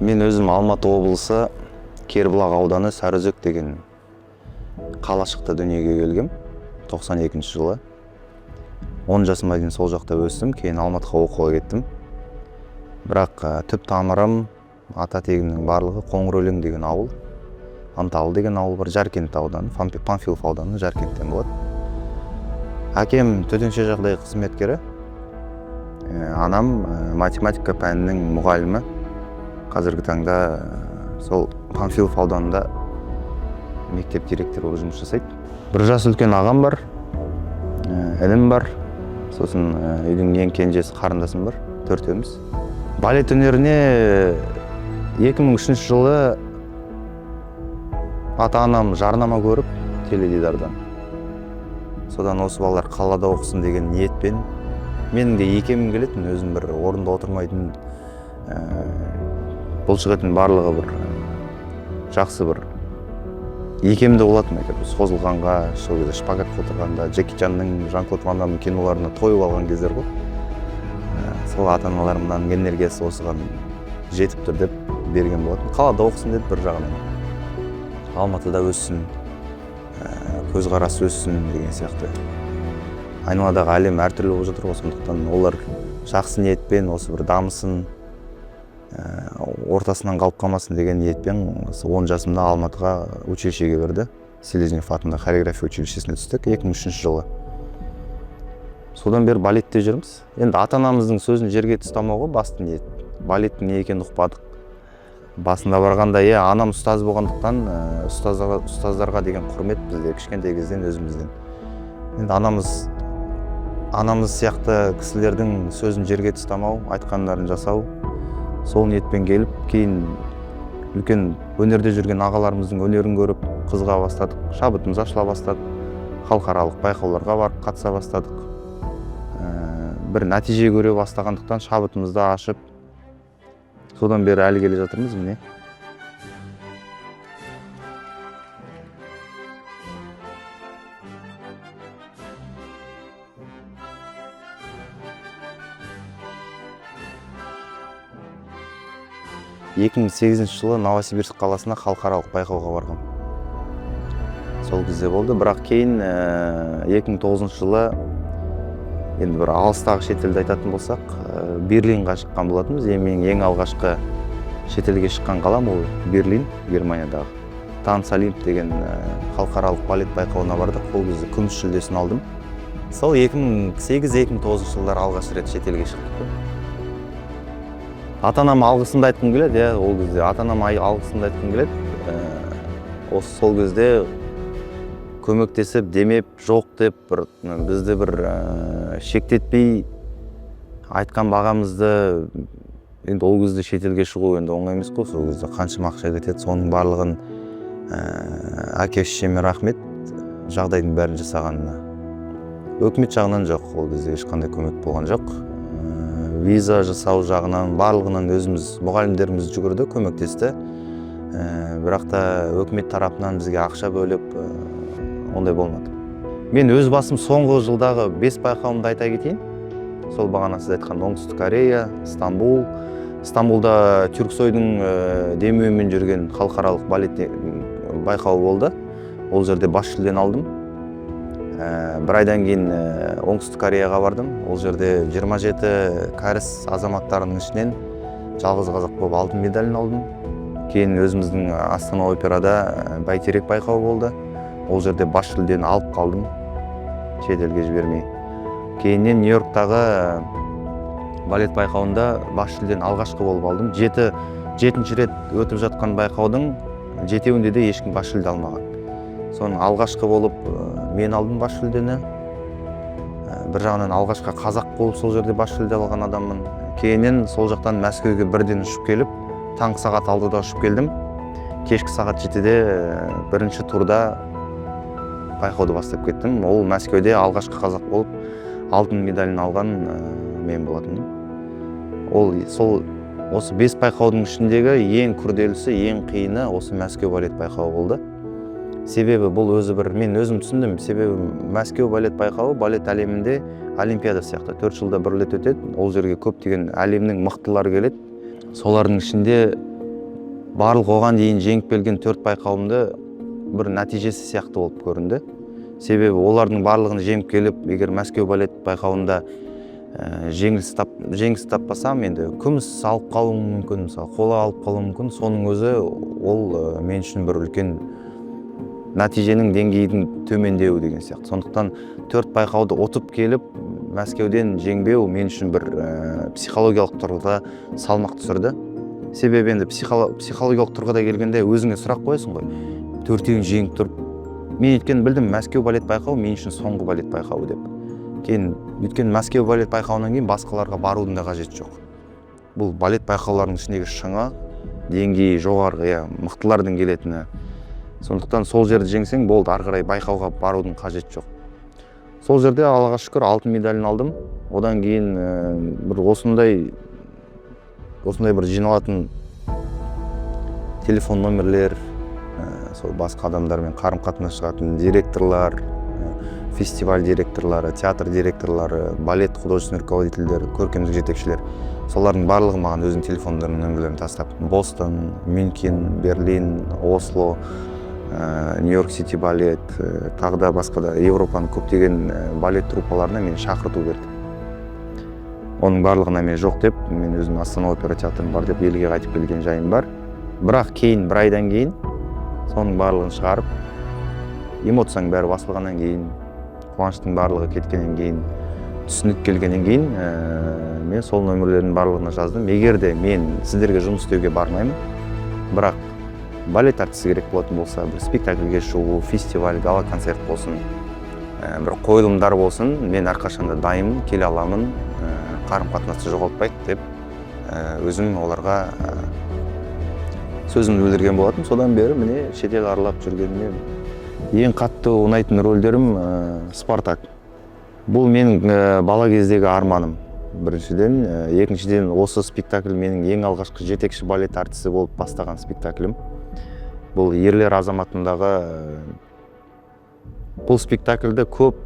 Мен өзім Алматы облысы Кербұлақ ауданы Сарыөзек деген қалашықта дүниеге келгем 92 жылы. 10 жасыма дейін сол жақта өстім, кейін Алматыға оқуға кеттім. Бірақ түп тамырым, ата тегімнің барлығы Қоңырөлең деген ауыл, Анталы деген ауыл бар, Жаркент ауданы, Панфилов ауданы, Жаркенттен болады. Әкем төтенше жағдай қызметкері, анам математика пәнінің мұғалімі. Қазіргі таңда сол Панфилов ауданында мектеп директоры болып жұмыс жасайды. Бір жас үлкен ағам бар, інім бар, сосын үйдің ең кенжесі қарындасым бар, төртеуміз. Балет өнеріне 2003 жылы ата-анам жарнама көріп теледидардан. Содан осы балалар қалада оқысын деген ниетпен менің де екемім келетін, өзім бір орында отырмайтын, бұлшығетін барлығы бір жақсы бір екемді болатын әйтеуір. Созылғанға, сол кезде шпагатқа отырғанда, Джеки Чанның, Жан-Клод Ван Дамның киноларына тойып алған кездер ғой. Сол ата-аналарымнан энергиясы осыған жетіп тұр деп берген болатын. Қалада оқысын деді бір жағынан. Алматыда өссін, көзқарасы өссін деген сияқты. Айналадағы әлем әртүрлі болып жатыр ғой, сондықтан олар жақсы ниетпен осы бір дамысын, ортасынан қалып қалмасын деген ниетпен 10 жасымда Алматыға училищеге берді. Селезнев атындағы хореография училищесіне түстік 2003 жылы. Содан бері балетте жүрміз. Енді ата-анамыздың сөзін жерге ұстамауға басты ниет. Балеттің не екенін ұқпадық. Басында барғанда, анам ұстаз болғандықтан ұстаздарға деген құрмет бізде кішкентай кезден өзімізден. Енді анамыз сияқты кісілердің сөзін жерге ұстамау, айтқандарын жасау, сол ниетпен келіп, кейін үлкен өнерде жүрген ағаларымыздың өнерін көріп қызыға бастадық, шабытымыз ашыла бастады, халықаралық байқауларға барып қатыса бастадық. Бір нәтиже көре бастағандықтан шабытымызды ашып, содан бері әлі келе жатырмыз, міне. Екі мың сегізінші жылы Новосибирск қаласына халықаралық байқауға барғам. Сол кезде болды, бірақ кейін 2009 жылы енді бір алыстағы шетелді айтатын болсақ, Берлинға шыққан болатынбыз. Ең алғашқы шетелге шыққан қалам ол Берлин, Германиядағы. Танц Олимп деген халықаралық балет байқауына бардық. Ол кезде күміс жүлдесін алдым. Сол 2008-2009 жылдары алғаш рет шетелге шықтық. Ата-анама алғысымды айтқым келеді, ол кезде ата-анама алғысымды айтқым келеді. Осы сол кезде көмектесіп, демеп, жоқ деп, бізді бір шектетпей айтқан бағамызды, енді ол кезде шетелге шығу енді оңай емес қой, сол кезде қаншама ақша кетеді, соның барлығын әке-шешеме рахмет, жағдайдың бәрін жасағанына. Өкімет жағынан жоқ, ол кезде ешқандай көмек болған жоқ. Виза жасау жағынан барлығынан өзіміз мұғалімдеріміз жүгірді, көмектесті. Бірақ та өкімет тарапынан бізге ақша бөліп ондай болмады. Мен өз басым соңғы жылдағы 5 байқауымды айта кетейін. Сол бағана сіз айтқан Оңтүстік Корея, Стамбул. Стамбулда Түрксойдың демеуімен жүрген халықаралық балет байқауы болды. Ол жерде бас жүлдені алдым. Бір айдан кейін Оңтүстік Кореяға бардым. Ол жерде 27 кәріс азаматтарының ішінен жалғыз қазақ болып алтын медалін алдым. Кейін өзіміздің Астана операда бәйтерек байқауы болды. Ол жерде бас жүлдені алып қалдым, шетелге жібермей. Кейіннен Нью-Йорктағы балет байқауында бас жүлдені алғашқы болып алдым. Жетінші рет өтіп жатқан байқаудың 7-еуінде де ешкім бас жүлде алмаған. Соның алғашқы болып мен алдым бас жүлдені. Бір жағынан алғашқы қазақ болып сол жерде бас жүлде алған адаммын. Кейіннен сол жақтан Мәскеуге бірден ұшып келіп, таңғы сағат 6-да ұшып келдім. Кешкі сағат 7-де бірінші турда байқауды бастап кеттім. Ол Мәскеуде алғашқы қазақ болып алтын медалін алған мен болатынмын. Осы 5 байқаудың ішіндегі ең күрделісі, ең қиыны осы Мәскеу балет байқауы болды. Себебі бұл өзі бір, мен өзім түсіндім, себебі Мәскеу балет байқауы балет әлемінде олимпиада сияқты 4 жылда бір рет өтеді. Ол жерге көптеген әлемнің мықтылары келеді. Солардың ішінде барлық оған дейін жеңіп келген 4 байқауымды бір нәтижесі сияқты болып көрінді. Себебі олардың барлығын жеңіп келіп, егер Мәскеу балет байқауында жеңіс таппасам, енді күміс алып қалуым мүмкін, мысалы қола алып қалуым мүмкін. Соның өзі ол мен үшін бір үлкен нәтиженің деңгейдің төмендеуі деген сияқты. Сондықтан 4 байқауды ұтып келіп, Мәскеуден жеңбеу мен үшін бір психологиялық тұрғыда салмақ түсірді. Себебі енді психологиялық тұрғыда келгенде өзіңе сұрақ қоясың ғой. 4-еуін жеңіп тұрып, мен өйткені білдім, Мәскеу балет байқауы мен үшін соңғы балет байқауы деп. Өйткені Мәскеу балет байқауынан кейін басқаларға барудың да қажеті жоқ. Бұл балет байқауларының ішіндегі шыңы, деңгейі жоғарғы, мықтылардың келетіні. Сондықтан сол жерді жеңсең болды, ары қарай байқауға барудың қажеті жоқ. Сол жерде Аллаға шүкір алтын медалін алдым. Одан кейін бір осындай бір жиналатын телефон номерлер, сол басқа адамдармен қарым-қатынас шығатын директорлар, фестиваль директорлары, театр директорлары, балет художественный руководительдер, көркемдік жетекшілер. Солардың барлығы маған өзінің телефондарының нөмірлерін тастап. Бостон, Мюнхен, Берлин, Осло, Нью-Йорк Сити балет, тағы да басқа да Европаның көптеген балет труппаларына мені шақырту берді. Оның барлығына мен жоқ деп, мен өзім Астана опера театрым бар деп елге қайтып келген жайым бар. Бірақ кейін, бір айдан кейін, соның барлығын шығарып, эмоцияның бәрі басылғаннан кейін, қуаныштың барлығы кеткеннен кейін, түсінік келгеннен кейін, мен сол нөмірлердің барлығына жаздым. Егер де мен сіздерге жұмыс істеуге бармаймын, бірақ балет әртісі керек болатын болса, бір спектакльге шығу, фестиваль, гала концерт болсын, бір қойылымдар болсын, мен әрқашанда дайынмын, келе аламын, қарым-қатынасты жоғалтпайды деп өзім оларға сөзімді білдірген болатын. Содан бері міне шетел аралап жүргеніме ең қатты ұнайтын рөлдерім Спартак. Бұл менің бала кездегі арманым. Біріншіден, екіншіден осы спектакль менің ең алғашқы жетекші балет әртісі болып бастаған спектаклім. Бұл ерлер азаматындағы бұл спектакльді көп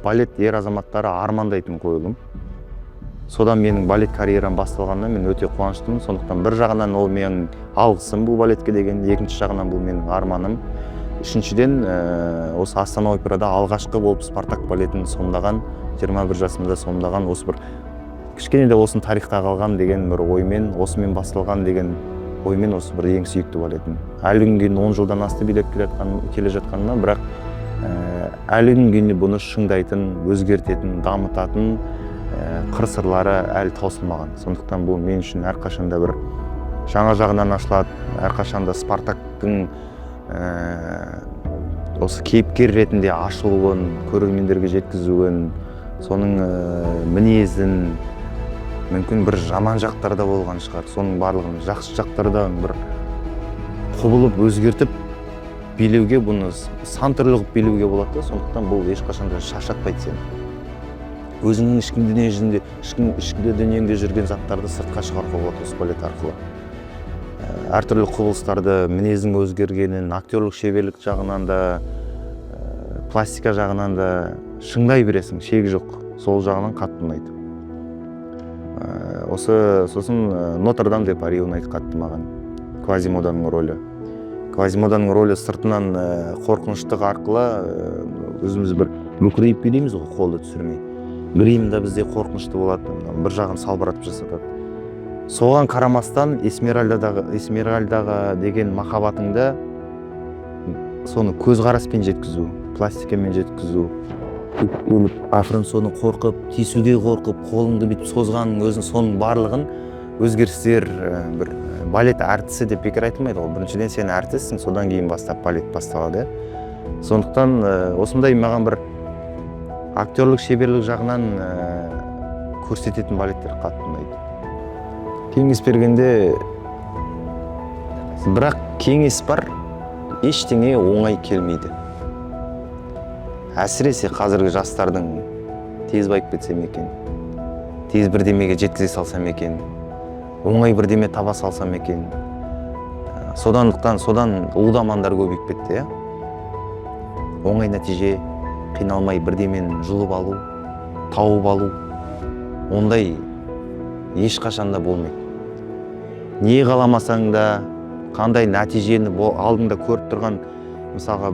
балет ер азаматтары армандайтын қойылым. Содан менің балет карьерам басталғаннан мен өте қуаныштымын. Сондықтан бір жағынан ол менің алғысым бұл балетке деген, екінші жағынан бұл менің арманым. Үшіншіден, осы Астана операда алғашқы болып Спартак балетін сомдаған, 21 жасымда сомдаған, осы бір кішкене де осын тарихта қалған деген бір оймен, осымен басталған деген оймен осы бір ең сүйікті балетім. Әлі күнге 10 жылдан асты билеп келе жатқанына, бірақ әлі күнге бұны шыңдайтын, өзгертетін, дамытатын қыр-сырлары әлі таусылмаған. Сондықтан бұл мен үшін әрқашанда бір жаңа жағынан ашылады, әрқашанда Спартактың осы кейіпкер ретінде ашылуын, көрермендерге жеткізуін, соның мінезін, мүмкін бір жаман жақтарда болған шығар, соның барлығын жақсы жақтарда бір құбылып, өзгертіп билеуге, бұны сан түрлі қылып билеуге болады. Сондықтан бұл ешқашанда шаршатпайды сені. Өзіңнің ішкі дүниеңде жүрген заттарды сыртқа шығаруға болады осы балет арқылы. Әртүрлі құбылыстарды, мінезің өзгергенін, актерлік шеберлік жағынан да, пластика жағынан да шыңдай бересің, шегі жоқ. Сол жағынан қатты ұнайды. Сосын Нотр-Дам де Пари ұнайды қатты маған. Квазимоданың рөлі. Квазимоданың рөлі сыртынан қорқыныштық арқылы өзіміз бір мүкірейіп билейміз ғой, қолды түсірмей. Грим да бізде қорқынышты болады, бір жағын салбыратып жасатады. Соған қарамастан Эсмеральдаға деген махаббатыңды соны көзқараспен жеткізу, пластикамен жеткізу, ақырын соны қорқып, тиісуге қорқып, қолыңды бүйтіп созғанның өзін, соның барлығын өзгерістер, бір балет әртісі деп бекер айтылмайды ғой. Біріншіден сен әртіссің, содан кейін бастап балет басталады. Сондықтан осындай маған бір актерлік шеберлік жағынан көрсететін балеттер қатты ұнайды. Кеңес бергенде, бірақ кеңес бар, ештеңе оңай келмейді. Әсіресе қазіргі жастардың тез байып кетсем екен, тез бірдемеге жеткізе салсам екен, оңай бірдеме таба салсам екен. Содан ұлдамандар көбейіп кетті. Оңай нәтиже, қиналмай бірдемен жұлып алу, тауып алу, ондай ешқашанда болмайды. Не қаламасаң да, қандай нәтижені алдыңда көріп тұрған, мысалға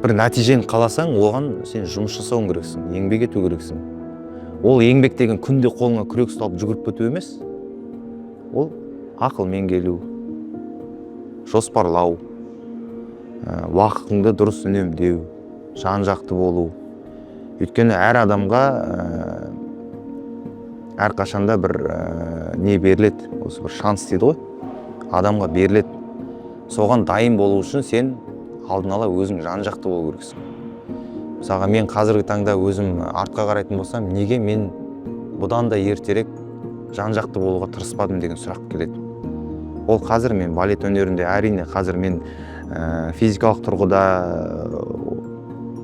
бір нәтижені қаласаң, оған сен жұмыс жасауың керексің, еңбек ету керексің. Ол еңбек деген күнде қолыңа күрек ұстап жүгіріп кету емес. Ол ақылмен келу, жоспарлау, уақытыңды дұрыс үнемдеу, жан-жақты болу. Өйткені әр адамға әрқашанда бір не беріледі, осы бір шанс дейді ғой, адамға беріледі. Соған дайын болу үшін сен алдын ала өзің жан-жақты болу керексің. Мысалға мен қазіргі таңда өзім артқа қарайтын болсам, неге мен бұдан да ертерек жан-жақты болуға тырыспадым деген сұрақ келеді. Ол қазір мен балет өнерінде, әрине қазір мен физикалық тұрғыда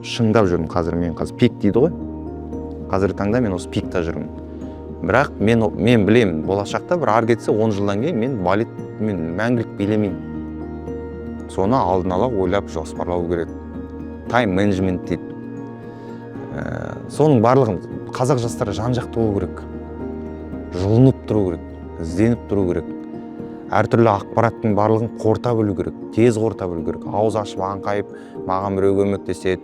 шыңдап жүрмін. Қазір пик дейді ғой. Қазіргі таңда мен осы пикта жүрмін. Бірақ мен білемін, болашақта бір ары кетсе 10 жылдан кейін мен балет мәңгілік билемеймін. Соны алдын ала ойлап жоспарлау керек. Тайм менеджмент дейді. Соның барлығын қазақ жастары жан-жақты болу керек. Жылынып тұру керек, ізденіп тұру керек. Әртүрлі ақпараттың барлығын қорыта білу керек, тез қорыта білу керек. Ауыз ашып аңқайып, маған біреу көмектеседі,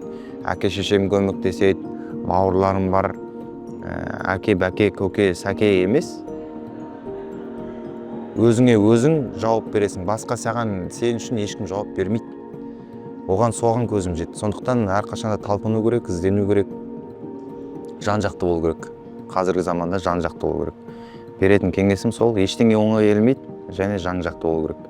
әке-шешем көмектеседі, бауырларым бар, әке, бәке, көке, сәке емес. Өзіңе өзің жауап бересің. Басқа сен үшін ешкім жауап бермейді. Соған көзім жетті. Сондықтан әрқашанда талпыну керек, іздену керек, жан-жақты болу керек. Қазіргі заманда жан-жақты болу керек. Беретін кеңесім сол, ештеңе оңай келмейді, және жан-жақты болу керек.